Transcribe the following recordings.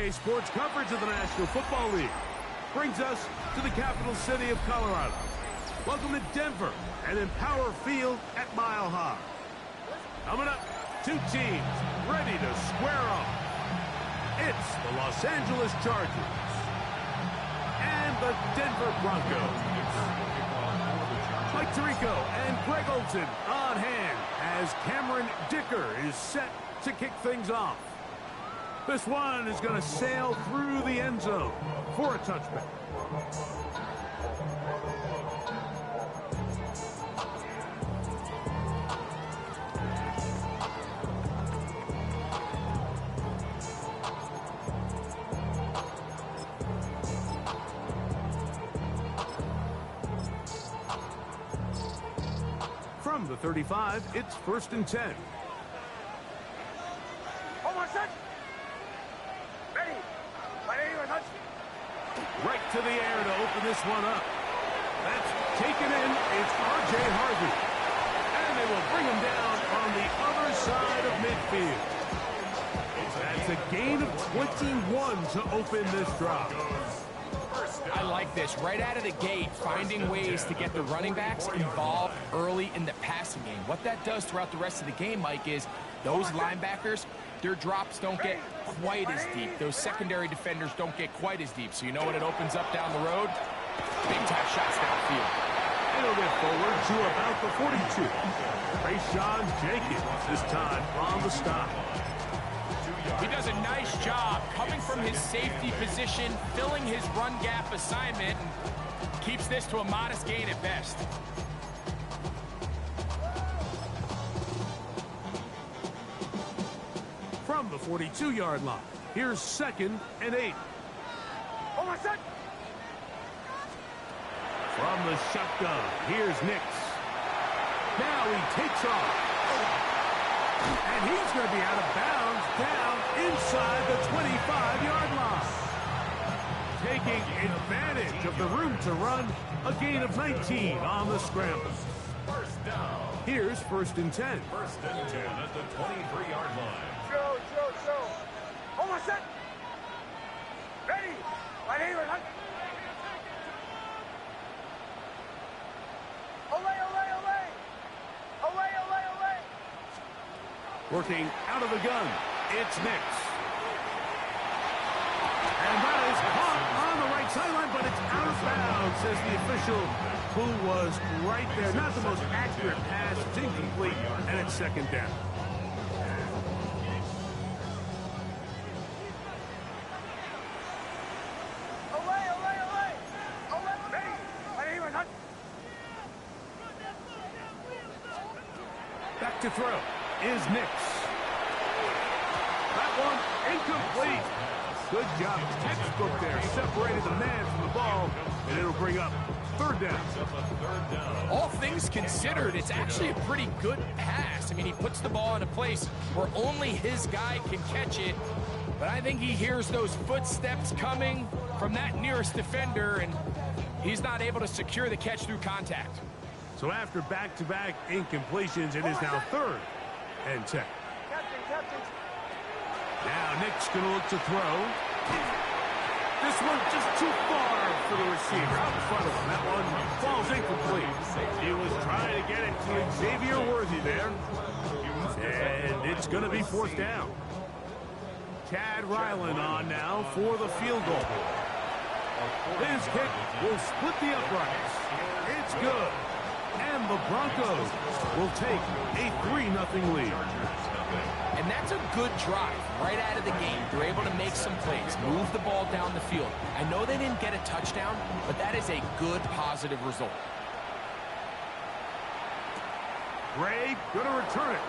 Today's sports coverage of the National Football League brings us to the capital city of Colorado. Welcome to Denver and Empower Field at Mile High. Coming up, two teams ready to square off. It's the Los Angeles Chargers and the Denver Broncos. Mike Tirico and Greg Olson on hand as Cameron Dicker is set to kick things off. This one is going to sail through the end zone for a touchback. From the 35, it's 1st and 10. Right to the air to open this one up. That's taken in. It's R.J. Harvey. And they will bring him down on the other side of midfield. That's a gain of 21 to open this drive. I like this. Right out of the gate, finding ways to get the running backs involved early in the passing game. What that does throughout the rest of the game, Mike, is those linebackers, their drops don't get quite as deep. Those secondary defenders don't get quite as deep. So you know what it opens up down the road? Big-time shots downfield. It'll get forward to about the 42. Rayshawn Jenkins this time on the stop. He does a nice job coming from his safety position, filling his run gap assignment, and keeps this to a modest gain at best. From the 42-yard line, here's 2nd and 8. From the shotgun, here's Nix. Now he takes off. And he's going to be out of bounds down inside the 25-yard line. Taking advantage of the room to run, a gain of 19 on the scramble. Here's 1st and 10. 1st and 10 at the 23-yard line. Joe. Almost set. Ready. Right here. Working out of the gun, it's Nix. And that is caught on the right sideline, but it's out of bounds, says the official, who was right there. Not the most accurate pass, it's incomplete, and it's 2nd down. Back to throw is Nix. That one incomplete. Good job. Textbook there. Separated the man from the ball, and it'll bring up 3rd down. All things considered, it's actually a pretty good pass. I mean, he puts the ball in a place where only his guy can catch it. But I think he hears those footsteps coming from that nearest defender, and he's not able to secure the catch through contact. So after back-to-back incompletions, it is now 3rd and 10. Captain. Now Nick's going to look to throw. This one just too far for the receiver. Out in front of him. That one falls incomplete. He was trying to get it to Xavier Worthy there. And it's going to be 4th down. Chad Ryland on now for the field goal. His kick will split the uprights. It's good. And the Broncos will take a 3-0 lead. And that's a good drive right out of the game. They're able to make some plays, move the ball down the field. I know they didn't get a touchdown, but that is a good, positive result. Gray going to return it.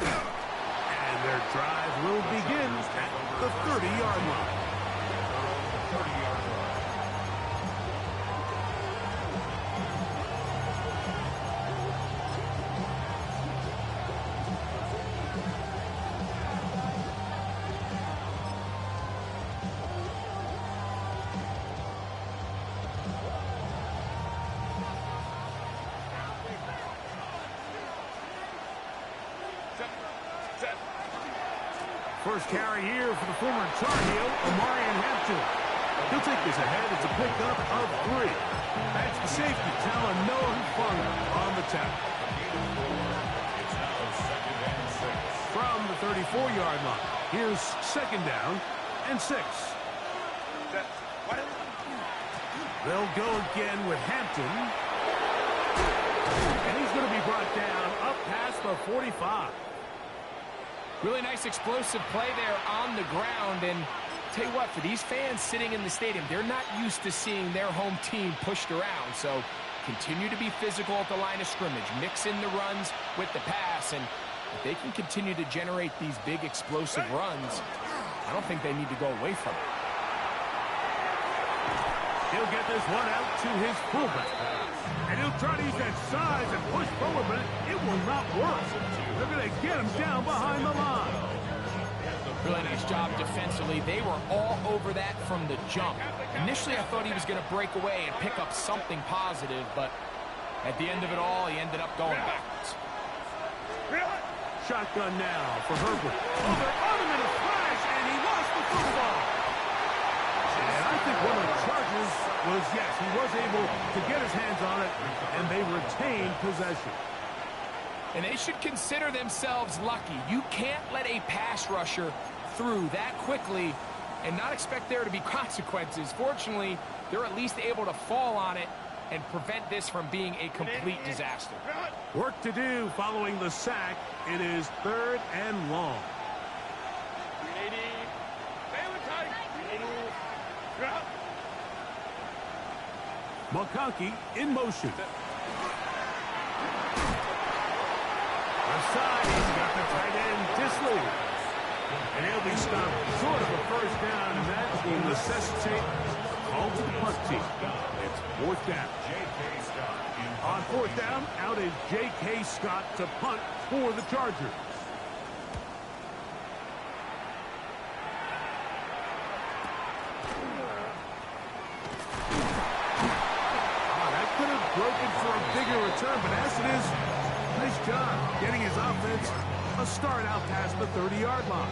And their drive will begin at the 30-yard line. first carry here for the former Tar Heel, Omarion Hampton. He'll take this ahead. It's a pickup of 3. That's the safety, Talon Noah Hufanga on the tackle. It's now 2nd and 6. From the 34-yard line, here's 2nd down and 6. They'll go again with Hampton. And he's going to be brought down up past the 45. Really nice explosive play there on the ground. And tell you what, for these fans sitting in the stadium, they're not used to seeing their home team pushed around. So continue to be physical at the line of scrimmage. Mix in the runs with the pass. And if they can continue to generate these big explosive runs, I don't think they need to go away from it. He'll get this one out to his fullback. And he'll try to use that size and push forward, but it will not work. They're going to get him down behind the line. Really nice job defensively. They were all over that from the jump. Initially, I thought he was going to break away and pick up something positive, but at the end of it all, he ended up going backwards. Shotgun now for Herbert. Oh, they're on him in a flash, and he lost the football. And I think one of the charges was, yes, he was able to get his hands on it, and they retained possession. And they should consider themselves lucky. You can't let a pass rusher through that quickly and not expect there to be consequences. Fortunately, they're at least able to fall on it and prevent this from being a complete disaster. Work to do following the sack. It is 3rd and long. McConkey in motion. Side, he's got the tight end, Disley. And he'll be stopped short of a first down, and that will necessitate a call to the punt team. It's 4th down. On 4th down, out is J.K. Scott to punt for the Chargers. That could have broken for a bigger return, but as it is, nice job getting his offense a start out past the 30-yard line.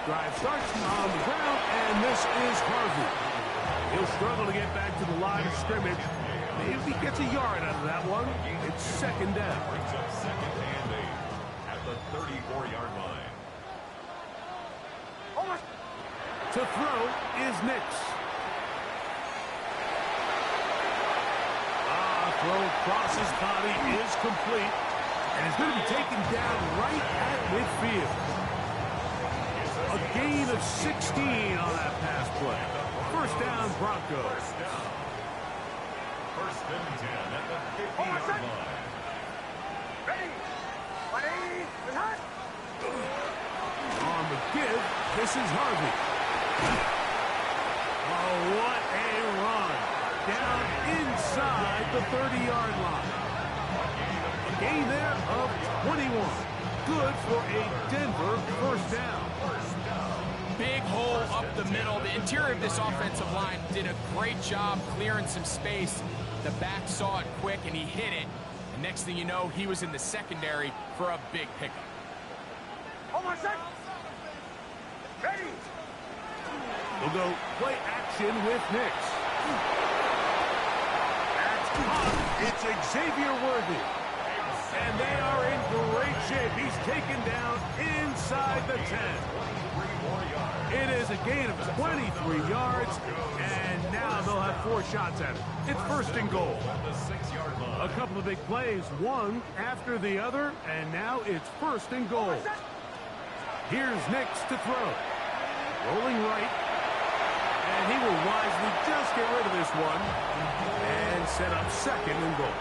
Drive starts on the ground, and this is Harvey. He'll struggle to get back to the line of scrimmage. If he gets a yard out of that one, it's 2nd down. Brings up 2nd and 8 at the 34-yard line. To throw is Nix. Throw across his body is complete, and is going to be taken down right at midfield. A gain of 16 on that pass play. 1st down, Broncos. 1st and 10 at the 50-yard line. Ready. On the give, this is Harvey. Oh, what a run. Down inside the 30-yard line. A gain there of 21. Good for a Denver 1st down. Big hole up the middle. The interior of this offensive line did a great job clearing some space. The back saw it quick, and he hit it. And next thing you know, he was in the secondary for a big pickup. Hold on, set. Ready. We'll go play action with Nix. That's caught. It's Xavier Worthy. And they are in great shape. He's taken down inside the 10. It is a gain of 23 yards, and now they'll have 4 shots at it. It's 1st and goal. A couple of big plays, one after the other, and now it's 1st and goal. Here's Nix to throw. Rolling right, and he will wisely just get rid of this one and set up 2nd and goal.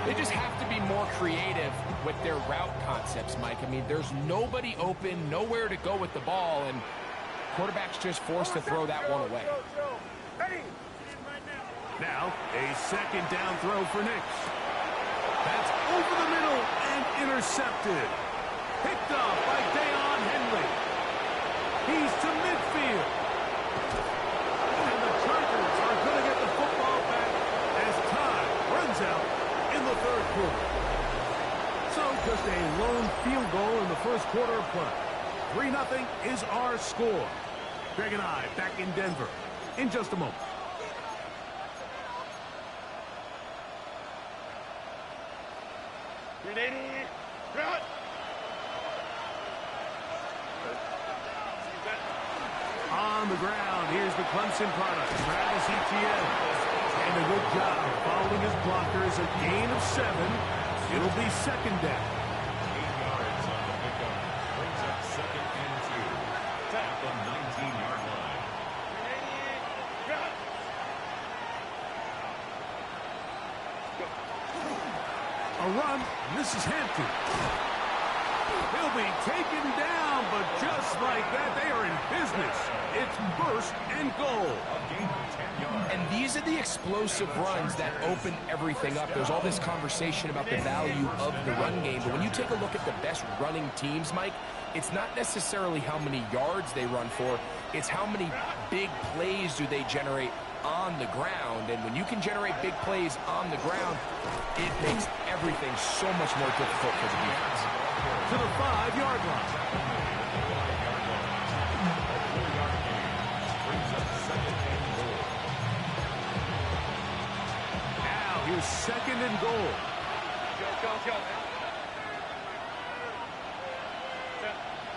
They just have to be more creative with their route concepts, Mike. I mean, there's nobody open, nowhere to go with the ball, and quarterback's just forced to throw that one away. Now, a 2nd down throw for Nix. That's over the middle and intercepted. Picked off by Dayon Henry. He's to midfield. And the Chargers are going to get the football back as time runs out in the third quarter. So just a lone field goal in the first quarter of play. 3-0 is our score. Greg and I back in Denver in just a moment. On the ground, here's the Clemson product, Travis Etienne. And a good job following his blockers, a gain of 7. It'll be second down. 8 yards on the pickup. Brings up 2nd and 2. At the 19-yard line. A run, this is Hampton. He'll be taken down, but just like that, they are in business. It's first and goal. A gain of 10 yards. And these are the explosive runs that open everything up. There's all this conversation about the value of the run game, but when you take a look at the best running teams, Mike, it's not necessarily how many yards they run for, it's how many big plays do they generate on the ground. And when you can generate big plays on the ground, it makes everything so much more difficult for the defense. To the 5-yard line. Now here's second and goal.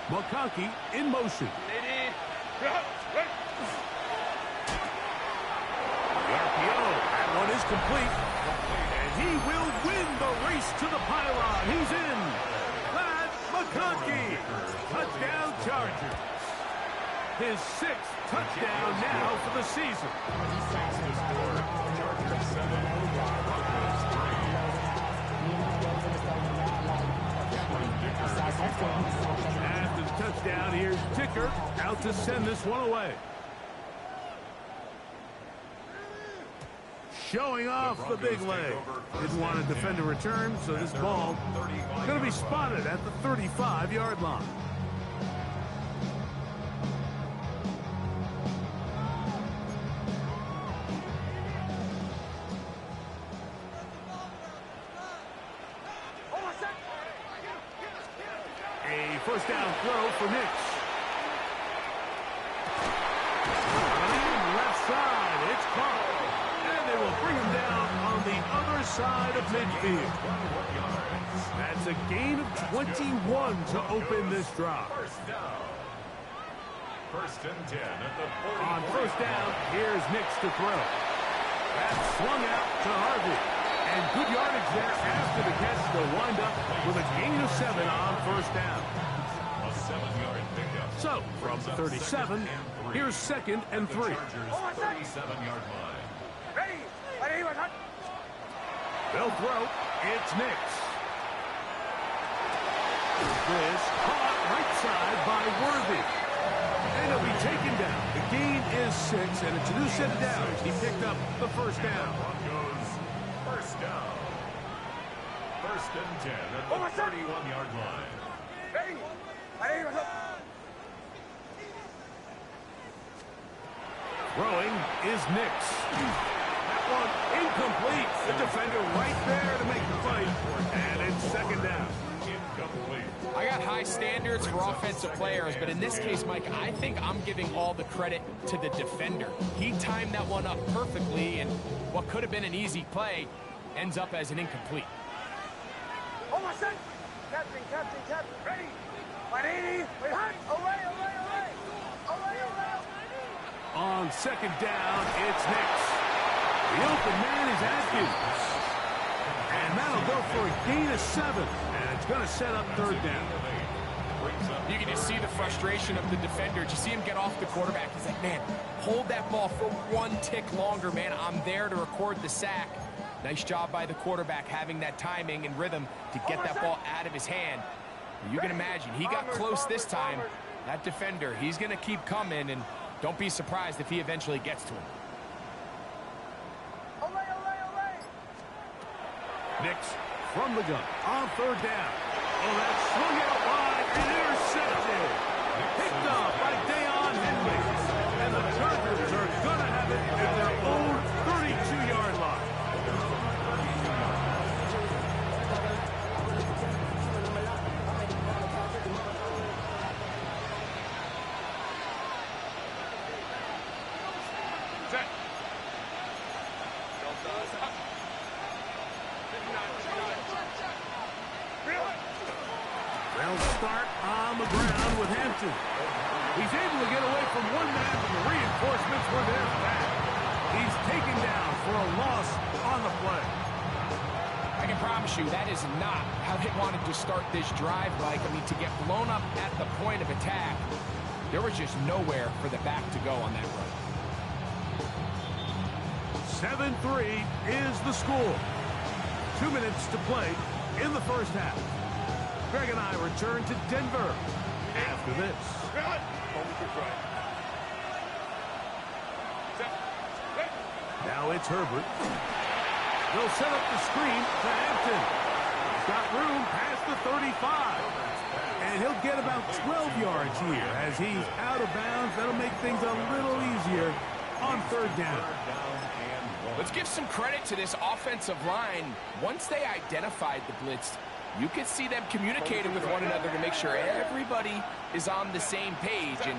McConkey in motion. The RPO, that one is complete. And he will win the race to the pylon. He's in. That's McConkey. Touchdown Chargers. His 6th touchdown now for the season. After the touchdown, here's Dicker out to send this one away. Showing off the big leg. Didn't want to defend a return, so this ball is going to be spotted at the 35-yard line. A first down throw for Nix. Running left side, it's caught. And they will bring him down on the other side of midfield. That's a gain of 21 to open this drive. First and 10 at the 40. On first down, here's Nix to throw. That's swung out to Harvey. And good yardage there after the catch. They'll wind up with a gain of 7 on first down. A 7-yard pickup. So, from the 37, here's second and 3. 37-yard line. They'll throw. It's Nix. This caught right side by Worthy. And he'll be taken down. The gain is 6, and it's a new set of downs. He picked up the first down. Broncos, first down. First and 10 at the 31-yard line. Throwing is Nix. That one incomplete. The defender right there to make the play. And it's second down. Incomplete. I got high standards for offensive players, but in this case, Mike, I think I'm giving all the credit to the defender. He timed that one up perfectly, and what could have been an easy play ends up as an incomplete. Captain, ready. On second down, it's Nix. The open man is Atkins. And that'll go for a gain of 7. And it's going to set up third down. You can just see the frustration of the defender. Did you see him get off the quarterback? He's like, man, hold that ball for 1 tick longer, man. I'm there to record the sack. Nice job by the quarterback having that timing and rhythm to get that ball out of his hand. You can imagine, he got close this time. That defender, he's going to keep coming, and don't be surprised if he eventually gets to him. Nix from the gun on third down. Oh, that swung out wide and intercepted. Picked up by Deion Henry. And the Chargers are going to have it at their own 32-yard line. They'll start on the ground with Hampton. He's able to get away from one man, but the reinforcements were there back. He's taken down for a loss on the play. I can promise you that is not how they wanted to start this drive, Mike. I mean, to get blown up at the point of attack, there was just nowhere for the back to go on that run. 7-3 is the score. 2 minutes to play in the first half. Greg and I return to Denver after this. Now it's Herbert. They'll set up the screen to Hampton. He's got room past the 35. And he'll get about 12 yards here as he's out of bounds. That'll make things a little easier on third down. Let's give some credit to this offensive line. Once they identified the blitz, you could see them communicating with one another to make sure everybody is on the same page, and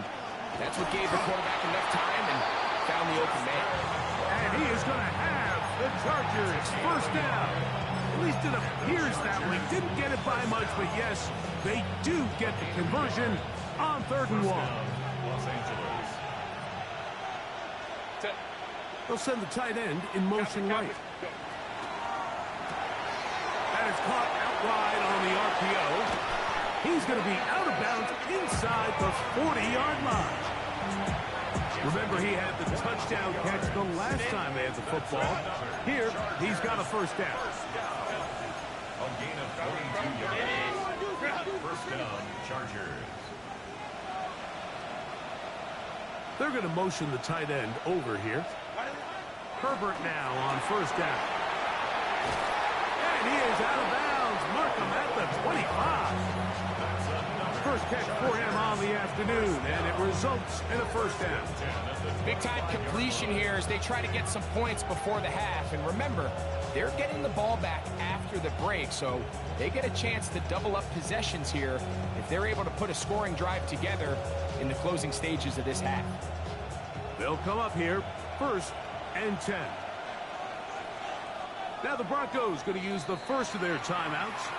that's what gave the quarterback enough time and found the open man. And he is going to have the Chargers first down. At least it appears that way. Didn't get it by much, but yes, they do get the conversion on 3rd and 1. Los Angeles. They'll send the tight end in motion right. That is caught out wide on the RPO. He's going to be out of bounds inside the 40-yard line. Remember, he had the touchdown catch the last time they had the football. Here, he's got a first down. A gain of 42 yards. First down, Chargers. They're going to motion the tight end over here. Herbert now on first down. And he is out of bounds. Mark him at the 25. First catch for him on the afternoon, and it results in a first down. Big-time completion here as they try to get some points before the half. And remember, they're getting the ball back after the break, so they get a chance to double up possessions here if they're able to put a scoring drive together in the closing stages of this half. They'll come up here, 1st and 10. Now the Broncos going to use the first of their timeouts.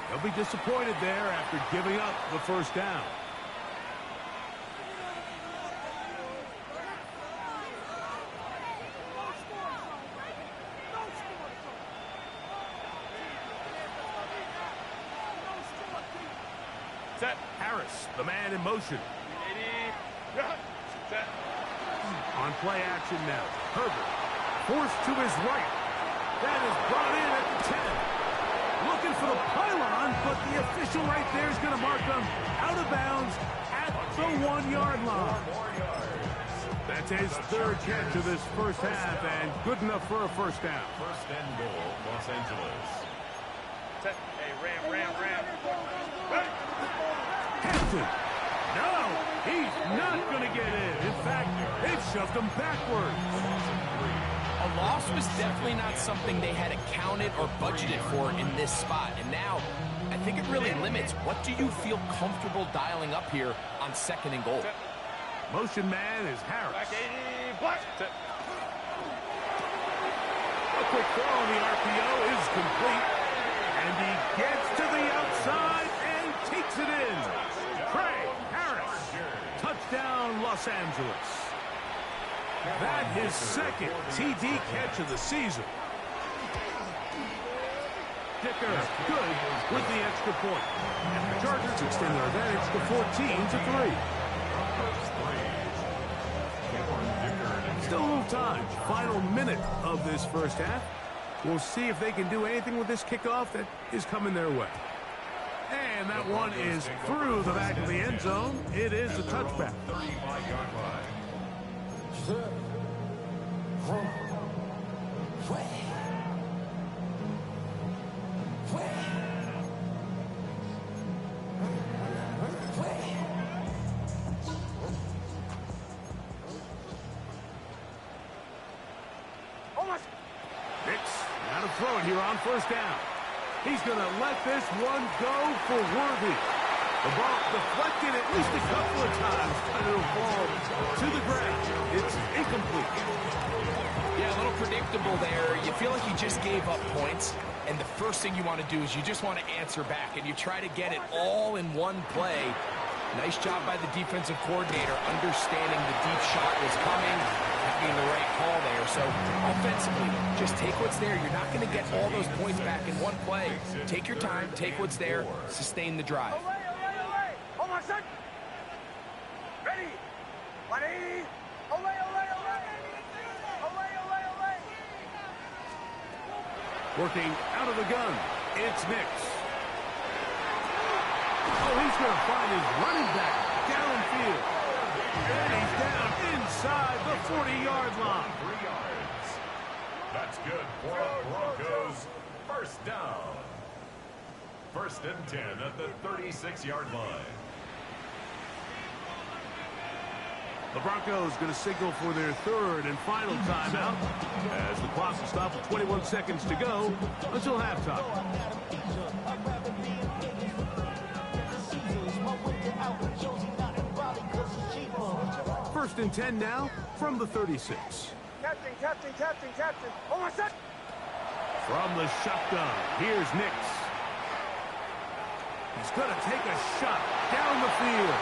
They'll be disappointed there after giving up the first down. Set. Harris, the man in motion. On play action now. Herbert forced to his right. That is brought in at the 10. Looking for the pylon, but the official right there is going to mark them out of bounds at the 1-yard line. That's his 3rd catch of this first half, and good enough for a first down. First and goal, Los Angeles. Hey, Ram. Hampton. No, he's not going to get in. In fact, they've shoved him backwards. A loss was definitely not something they had accounted or budgeted for in this spot. And now, I think it really limits what do you feel comfortable dialing up here on 2nd and goal. Motion man is Harris. Back 80, black. A quick throw on the RPO is complete. And he gets to the outside and takes it in. Craig Harris. Touchdown, Los Angeles. That his 2nd TD catch of the season. Dicker good with the extra point. And the Chargers extend their advantage to 14-3. Still a little time. Final minute of this first half. We'll see if they can do anything with this kickoff that is coming their way. And that one is through the back of the end zone. It is a touchback. 35-yard line. throw it here on first down. He's going to let this one go for Worthy. The ball deflected at least a couple of times, and it'll fall to the ground. It's incomplete. Yeah, a little predictable there. You feel like you just gave up points, and the first thing you want to do is you just want to answer back, and you try to get it all in one play. Nice job by the defensive coordinator understanding the deep shot was coming, having the right call there. So offensively, just take what's there. You're not going to get all those points back in one play. Take your time, take what's there, sustain the drive. Hold on, son. Ready. Ready. Olay, olay, olay. Olay, olay, olay. Working out of the gun, it's Nix. Oh, he's going to find his running back downfield. And he's down inside the 40-yard line. 3 yards. That's good for the Broncos. First down. First and 10 at the 36-yard line. The Broncos going to signal for their third and final timeout as the clock will stop with 21 seconds to go until halftime. First and 10 now from the 36. Captain, captain, captain, captain. Hold on, son. From the shotgun, here's Nix. He's going to take a shot down the field.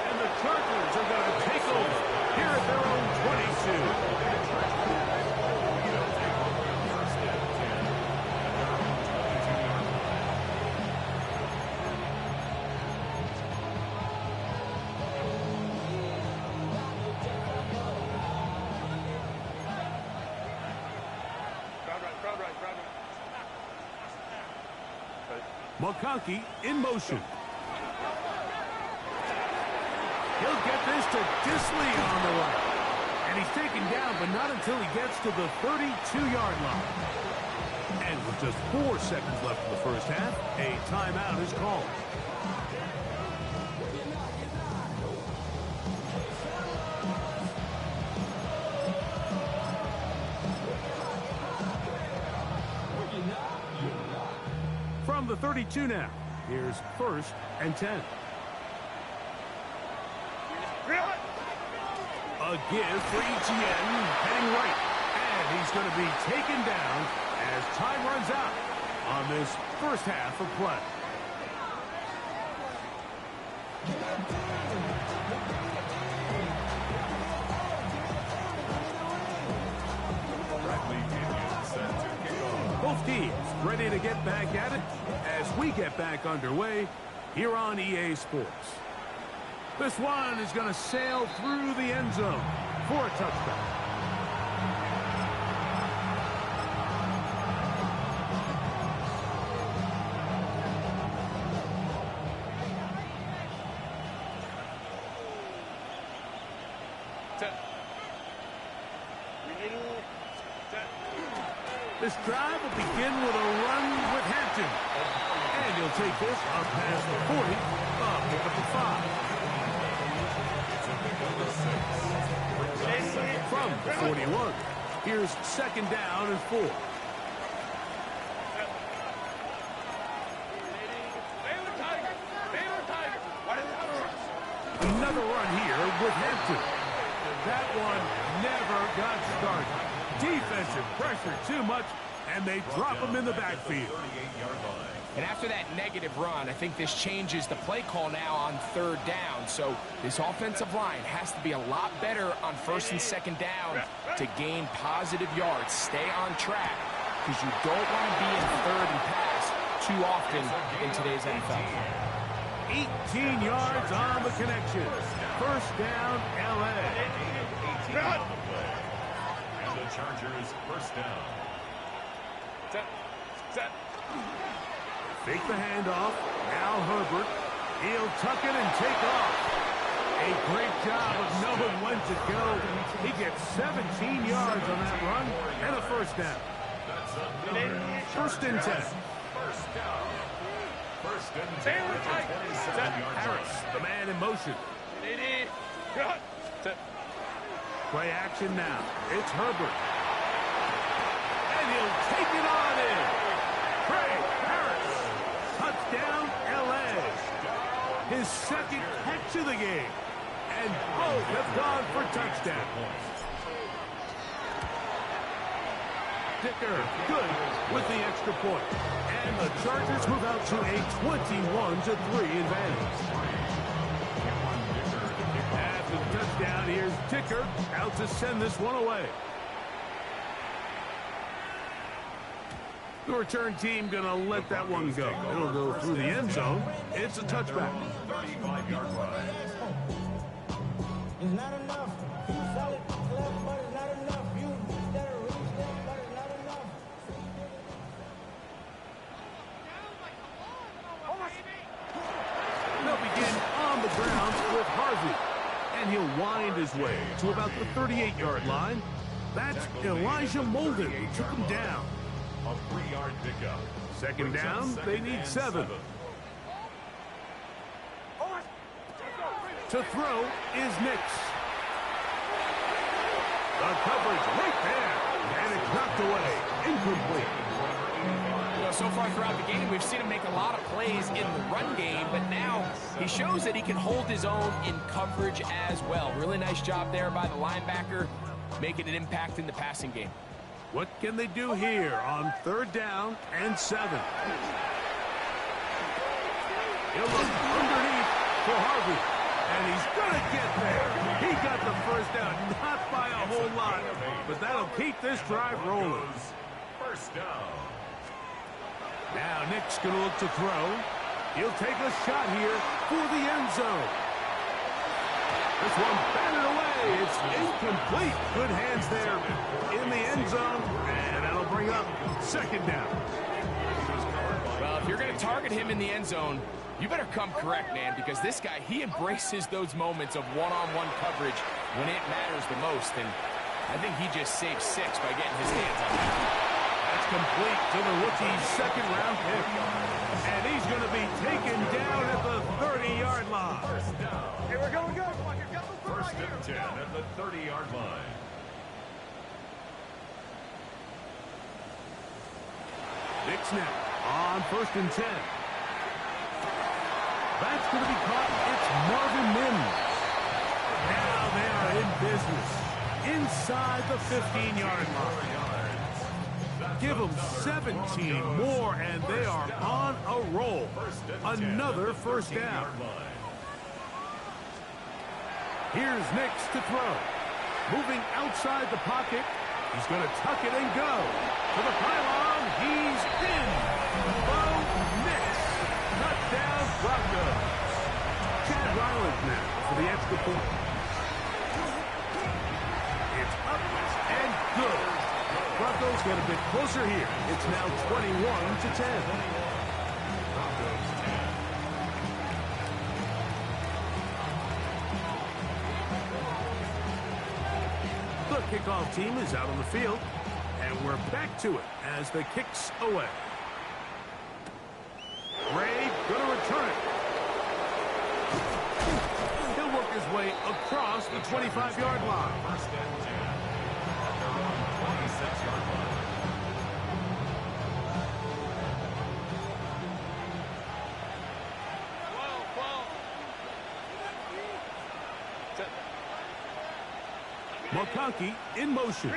And the Chargers are going to take over here at their own 22. McConkey in motion. He'll get this to Disley on the right. And he's taken down, but not until he gets to the 32-yard line. And with just 4 seconds left in the first half, a timeout is called. From the 32 now, here's first and 10. A give for Etienne, heading right. And he's going to be taken down as time runs out on this first half of play. Both teams ready to get back at it as we get back underway here on EA Sports. This one is going to sail through the end zone for a touchdown. This drive will begin with a run with Hampton. And he'll take this up past the 40, up to the 5. From the 41, here's second down and 4. Another run here with Hampton. That one never got started. Defensive pressure too much, and they drop him in the backfield. And after that negative run, I think this changes the play call now on third down. So this offensive line has to be a lot better on first and second down to gain positive yards. Stay on track because you don't want to be in third and pass too often in today's NFL. 18 yards on the connection. First down, L.A. And the Chargers first down. Set. Fake the handoff. Now Herbert. He'll tuck it and take off. A great job of knowing when to go. He gets 17 yards on that run and a first down. First and 10. First down. First and 10. Harris, the man in motion. Play action now. It's Herbert. And he'll take it on in. Craig Harris. Touchdown, L.A. His second catch of the game. And both have gone for touchdown. Dicker, good with the extra point. And the Chargers move out to a 21-3 advantage. After the touchdown, here's Dicker out to send this one away. The return team going to let that one go. It'll go through the end zone. It's a touchback. 35-yard line. It's not enough. You solid, clever, but it's not enough. You better reach them, but it's not enough. They'll begin on the ground with Harvey. And he'll wind his way to about the 38-yard line. That's Elijah Molden who took him down. A 3-yard pickup. Second down, they need 7. To throw is Nix. The coverage right there. And it's knocked away. Incomplete. Well, so far throughout the game, we've seen him make a lot of plays in the run game, but now he shows that he can hold his own in coverage as well. Really nice job there by the linebacker, making an impact in the passing game. What can they do here on 3rd down and 7? He'll look underneath for Harvey. And he's going to get there. He got the first down, not by a whole lot, but that'll keep this drive rolling. First down. Now Nick's going to look to throw. He'll take a shot here for the end zone. This one batted away. It's incomplete. Good hands there in the end zone, and that'll bring up 2nd down. Well, if you're going to target him in the end zone, you better come correct, man, because this guy, he embraces those moments of one-on-one coverage when it matters the most, and I think he just saved 6 by getting his hands on it. That's complete to the rookie's 2nd-round pick, and he's going to be taken down at the 30-yard line. First down. Here we go, we go. First and 10 at the 30-yard line. Nick snap on 1st and 10. That's going to be caught. It's Marvin Mims. Now they are in business inside the 15-yard line. Give them 17 more, and they are on a roll. Another first down. Here's Nix to throw. Moving outside the pocket. He's going to tuck it and go. To the pylon. He's in. Bo Nix. Touchdown, Broncos. Chad Ryland now for the extra point. It's up and good. Broncos get a bit closer here. It's now 21-10. The kickoff team is out on the field, and we're back to it as the kick's away. Ray going to return it. He'll work his way across the 25-yard line. First and 10 at their own 26-yard line. McConkey in motion. A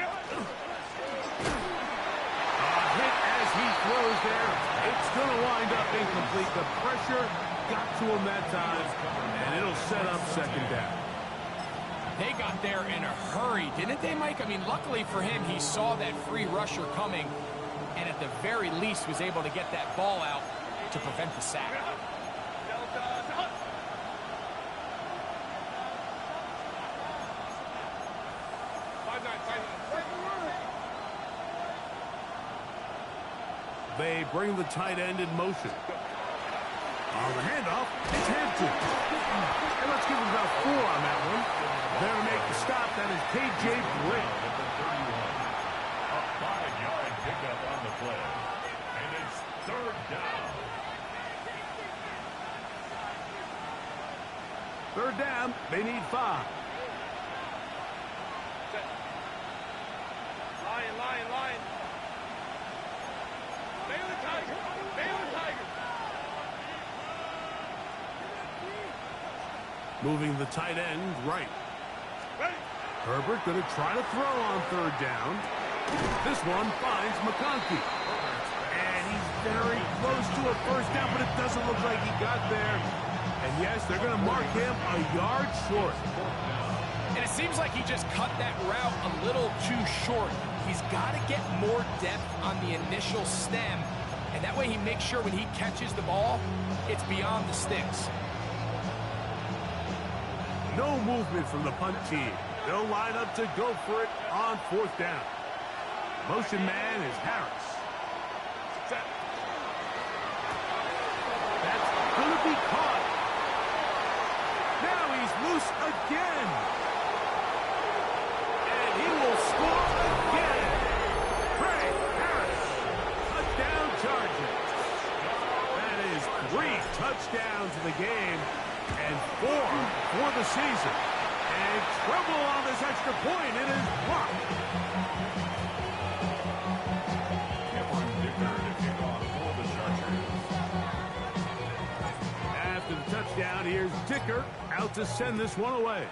hit as he throws there. It's going to wind up incomplete. The pressure got to him that time, and it'll set up 2nd down. They got there in a hurry, didn't they, Mike? I mean, luckily for him, he saw that free rusher coming, and at the very least was able to get that ball out to prevent the sack. They bring the tight end in motion. On the handoff, it's Hampton. And let's give him about 4 on that one. There to make the stop, that is K.J. Britt. A 5-yard pickup on the play. And it's 3rd down. 3rd down, they need 5. Lion. Baylor Tiger. Moving the tight end right. Herbert going to try to throw on third down. This one finds McConkey. And he's very close to a first down, but it doesn't look like he got there. And yes, they're going to mark him a yard short. And it seems like he just cut that route a little too short. He's got to get more depth on the initial stem, and that way he makes sure when he catches the ball, it's beyond the sticks. No movement from the punt team. They'll line up to go for it on fourth down. Motion man is Harris. That's going to be caught. Now he's loose again. And he will score again. Ray Harris, touchdown Chargers. That is 3 touchdowns in the game and 4 for the season. And trouble on this extra point. It is blocked. After the touchdown, here's Dicker out to send this one away.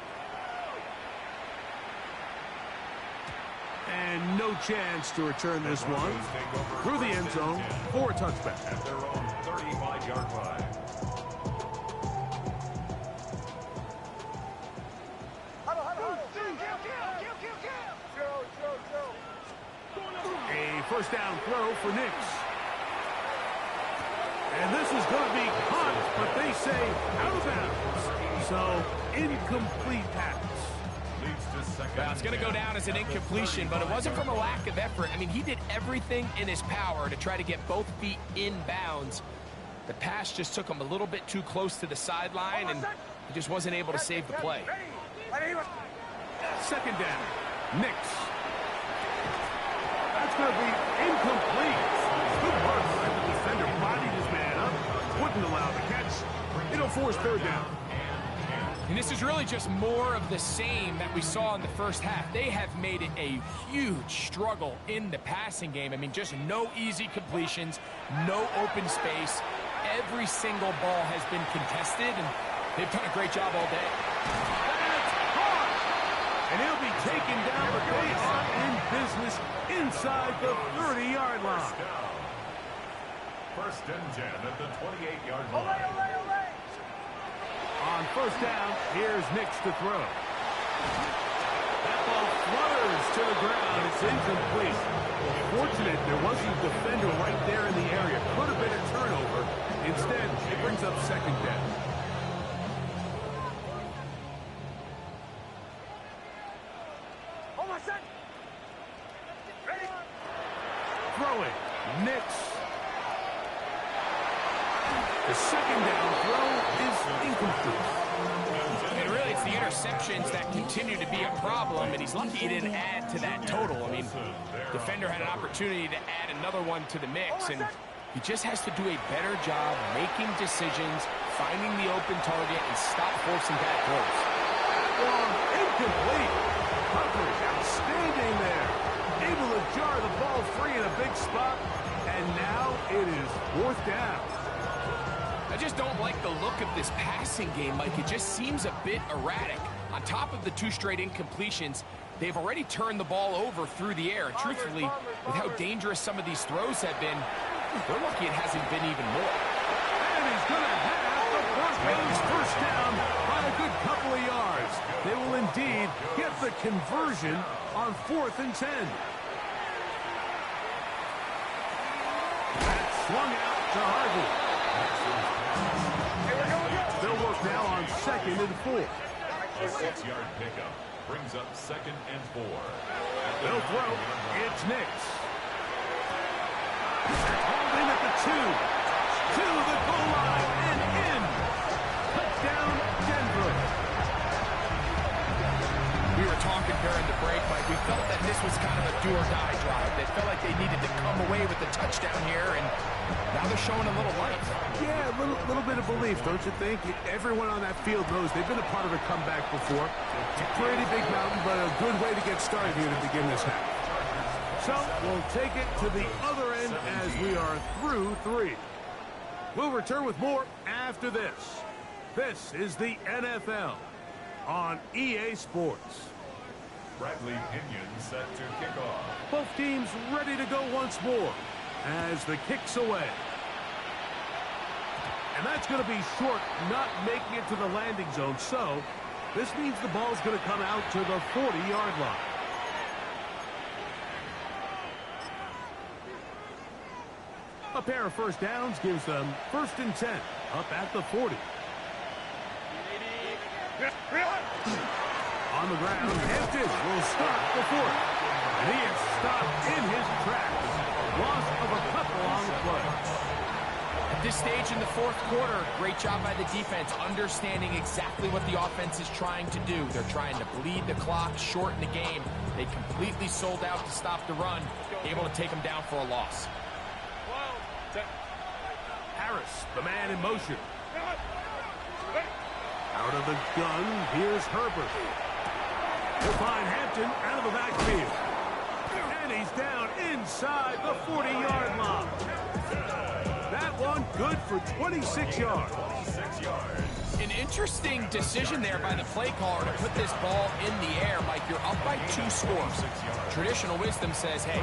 And no chance to return this one through the end zone for a touchback. At their own 35-yard line. A first down throw for Nix. And this is going to be caught, but they say out of bounds. So, incomplete pass. Well, it's going to go down as an incompletion, but it wasn't from a lack of effort. I mean, he did everything in his power to try to get both feet in bounds. The pass just took him a little bit too close to the sideline, and he just wasn't able to save the play. Second down, Nix. That's going to be incomplete. Good work by the defender. Bodied his man up. Wouldn't allow the catch. It'll force third down. And this is really just more of the same that we saw in the first half. They have made it a huge struggle in the passing game. I mean, just no easy completions, no open space. Every single ball has been contested, and they've done a great job all day. That's caught! And he'll be taken down, but they are in business inside the 30-yard line. First and 10 at the 28-yard line. On first down, here's Nix to throw. That ball flutters to the ground. It's incomplete. Fortunate there wasn't a defender right there in the area. Could have been a turnover. Instead, it brings up second down. Throwing, Nix. The second down throw is incomplete. And really, it's the interceptions that continue to be a problem, and he's lucky he didn't add to that total. I mean, defender had an opportunity to add another one to the mix, and he just has to do a better job making decisions, finding the open target, and stop forcing bad throws. Incomplete. Coverage outstanding there. Able to jar the ball free in a big spot, and now it is fourth down. I just don't like the look of this passing game, Mike. It just seems a bit erratic. On top of the 2 straight incompletions, they've already turned the ball over through the air. And truthfully, with how dangerous some of these throws have been, they're lucky it hasn't been even more. And he's going to have the Broncos first down by a good couple of yards. They will indeed get the conversion on 4th and 10. That's swung out to Harvey. They'll work now on 2nd and 4. A 6-yard pickup brings up 2nd and 4. They'll throw. It's Nix. Holding at the 2. To the goal line and in. Touchdown, Denver. We were talking during the break, Mike. We felt that this was kind of a do-or-die drive. They felt like they needed to come away with the touchdown here, and Now they're showing a little life. Yeah, a little bit of belief, don't you think? Everyone on that field knows they've been a part of a comeback before. It's a pretty big mountain, but a good way to get started here to begin this half. So we'll take it to the other end as we are through 3. We'll return with more after this. This is the NFL on EA Sports. Bradley Pinion set to kick off. Both teams ready to go once more as the kick's away. And that's going to be short, not making it to the landing zone. So this means the ball's going to come out to the 40-yard line. A pair of first downs gives them 1st and 10 up at the 40. On the ground, Hampton will stop the 4th. And he is stopped in his tracks. Loss of a couple on the play. At this stage in the 4th quarter, great job by the defense, understanding exactly what the offense is trying to do. They're trying to bleed the clock, shorten the game. They completely sold out to stop the run, able to take them down for a loss. Harris, the man in motion. Out of the gun, here's Herbert. He'll find Hampton out of the backfield. And he's down inside the 40-yard line. That one good for 26 yards. An interesting decision there by the play caller to put this ball in the air. Mike, you're up by 2 scores. Traditional wisdom says, hey,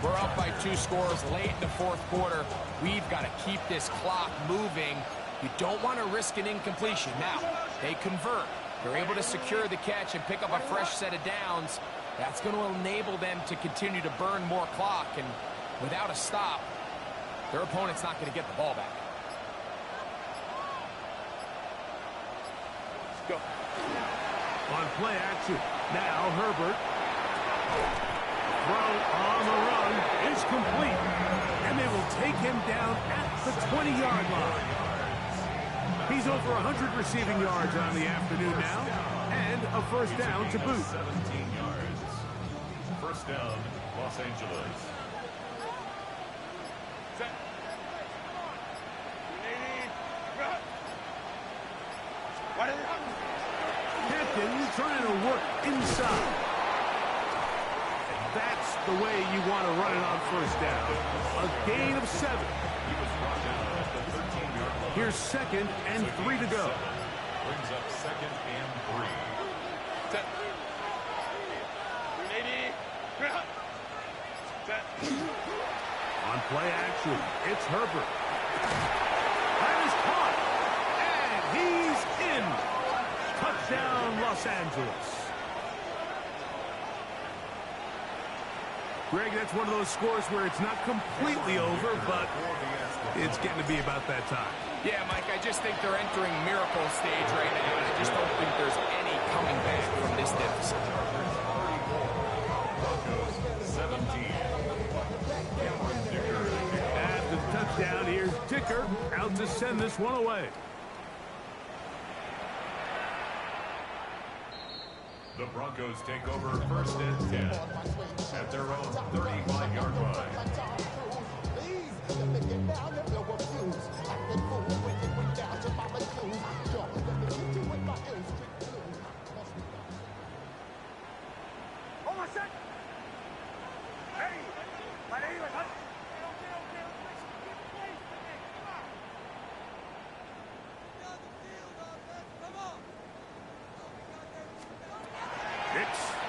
we're up by 2 scores late in the 4th quarter. We've got to keep this clock moving. You don't want to risk an incompletion. Now, they convert. They're able to secure the catch and pick up a fresh set of downs. That's going to enable them to continue to burn more clock. And without a stop, their opponent's not going to get the ball back. Go. On play action. Now Herbert. Throw on the run is complete. And they will take him down at the 20-yard line. He's over 100 receiving yards on the afternoon now. And a first down to boot. 17 yards. First down, Los Angeles. Hampton trying to work inside. And that's the way you want to run it on first down. A gain of 7. He was brought down at the 13-yard line. Here's 2nd and 3 to go. Brings up 2nd and 3. On play action, it's Herbert. That is caught. And he's in. Touchdown, Los Angeles. Greg, that's one of those scores where it's not completely over, but it's getting to be about that time. Yeah, Mike, I just think they're entering miracle stage right now, and I just don't think there's any coming back from this deficit. 17. After the touchdown, here's Dicker out to send this one away. The Broncos take over 1st and 10 at their own 35-yard line.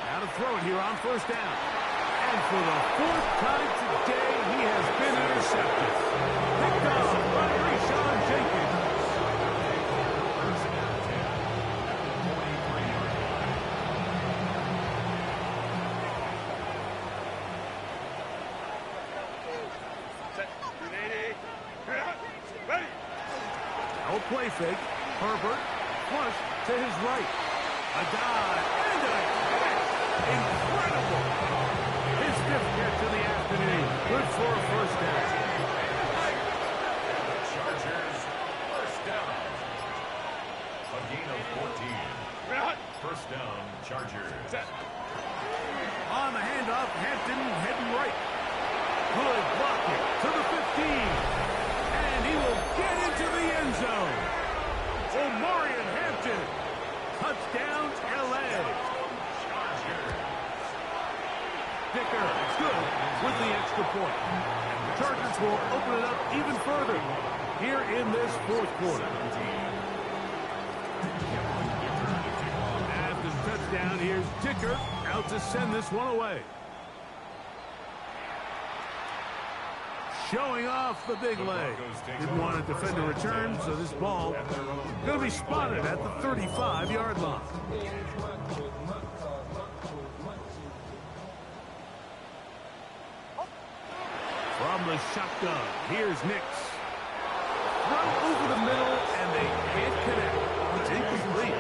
Now to throw it here on first down. And for the 4th time today, he has been intercepted. Picked off by Rashawn Jenkins. First and 10 at the 43-yard Ready. No play fake. Herbert flush to his right. A dive and a catch. Incredible. His 5th catch of the afternoon. Good for a first down. Chargers, first down. A gain of 14. First down, Chargers. On the handoff, Hampton heading right. Good blocking to the 15. And he will get into the end zone. Omarion Hampton. Touchdown, L.A. Dicker is good with the extra point. And the Chargers will open it up even further here in this fourth quarter. After the touchdown, here's Dicker out to send this one away. Showing off the big leg. Didn't want to defend a return, so this ball going to be spotted at the 35-yard line. From the shotgun, here's Nix. Throw over the middle, and they can't connect. It's incomplete.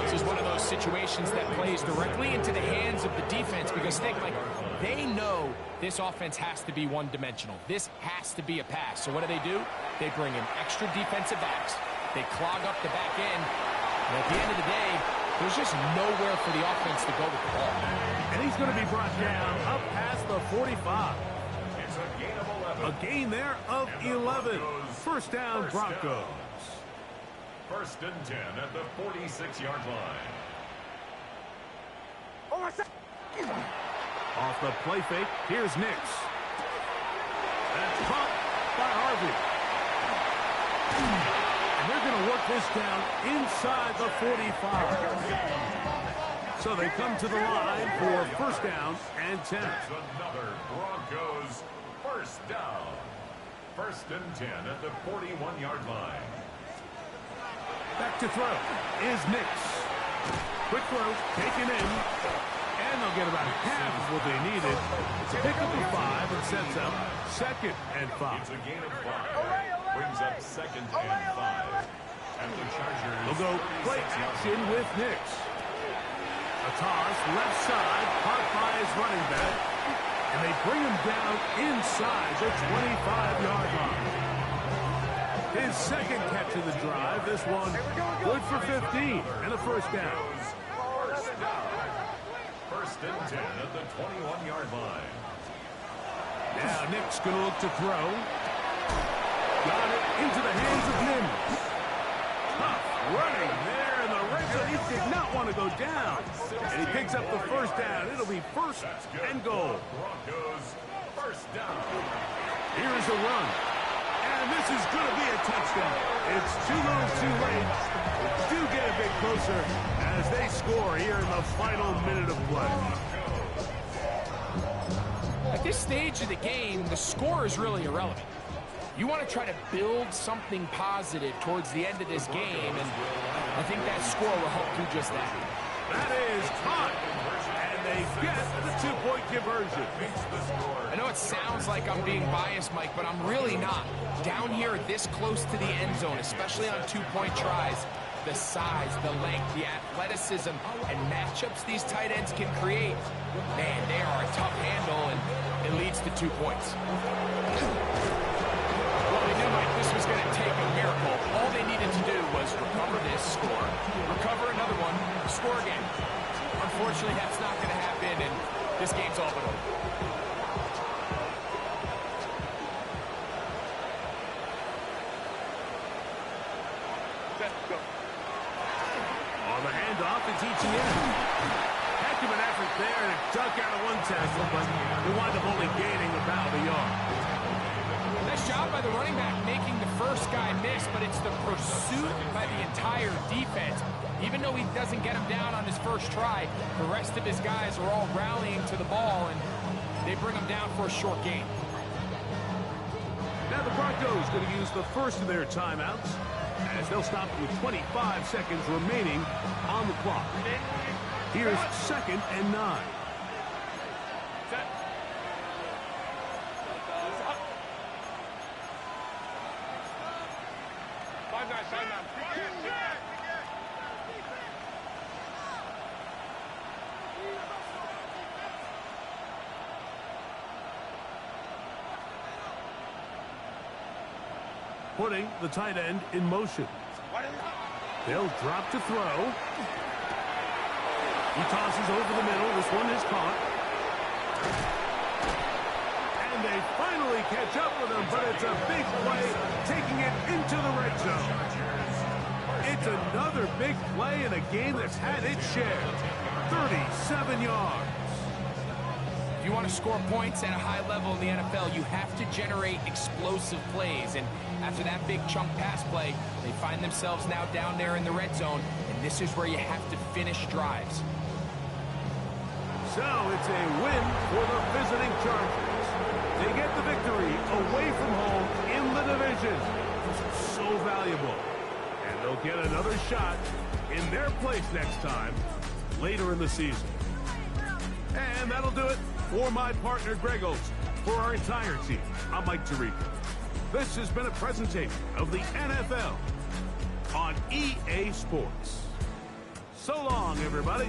This is one of those situations that plays directly into the hands of the defense because think, like, they know this offense has to be one-dimensional. This has to be a pass. So what do? They bring in extra defensive backs. They clog up the back end. And at the end of the day, there's just nowhere for the offense to go with the ball. And he's going to be brought down up past the 45. It's a gain of 11. A gain there of 11. First down, Broncos. First and 10 at the 46-yard line. Off the play fake, here's Nix. That's caught by Harvey. And they're going to work this down inside the 45. So they come to the line for first down and 10. There's another Broncos first down. First and 10 at the 41-yard line. Back to throw is Nix. Quick throw, taken in. And they'll get about half of what they needed. It's a pick up of 5 and sets up second and 5. It's a gain of 5. Brings up second and 5. And the Chargers. They'll go play action with Nix. A toss left side, caught by his running back. And they bring him down inside the 25-yard line. His second catch of the drive. This one good for 15 and a first down. First and 10 at the 21-yard line. Now Nick's going to look to throw. Got it into the hands of Nims. Tough running there in the red zone. He did not want to go down. And he picks up the first down. It'll be first and goal. Broncos first down. Here's a run. And this is going to be a touchdown. It's too little too late. Do get a bit closer as they score here in the final minute of play. At this stage of the game, the score is really irrelevant. You want to try to build something positive towards the end of this game, and I think that score will help do just that. That is caught, and they get the two-point conversion. I know it sounds like I'm being biased, Mike, but I'm really not. Down here this close to the end zone, especially on two-point tries, the size, the length, the athleticism, and matchups these tight ends can create, man, they are a tough handle, and it leads to 2 points. Well, they knew, Mike, this was going to take a miracle. All they needed to do was recover this, score, recover another one, score again. Unfortunately, that's not going to happen, and this game's all but over. On the handoff, it's ETN. Heck of an effort there to duck out of one tackle, but they wind up only gaining about a yard. Nice job by the running back making the first guy miss, but it's the pursuit by the entire defense. Even though he doesn't get him down on his first try, the rest of his guys are all rallying to the ball, and they bring him down for a short gain. Now the Broncos going to use the first of their timeouts as they'll stop with 25 seconds remaining on the clock. Here's second and 9. Putting the tight end in motion. They'll drop to throw. He tosses over the middle. This one is caught. And And they finally catch up with him, but it's a big play, taking it into the red zone. It's another big play in a game that's had its share. 37 yards. If you want to score points at a high level in the NFL, you have to generate explosive plays. And after that big chunk pass play, they find themselves now down there in the red zone. And this is where you have to finish drives. So it's a win for the visiting Chargers. They get the victory away from home in the division. This is so valuable. And they'll get another shot in their place next time later in the season. And that'll do it for my partner Greg Olson. For our entire team, I'm Mike Tirico. This has been a presentation of the NFL on EA Sports. So long, everybody.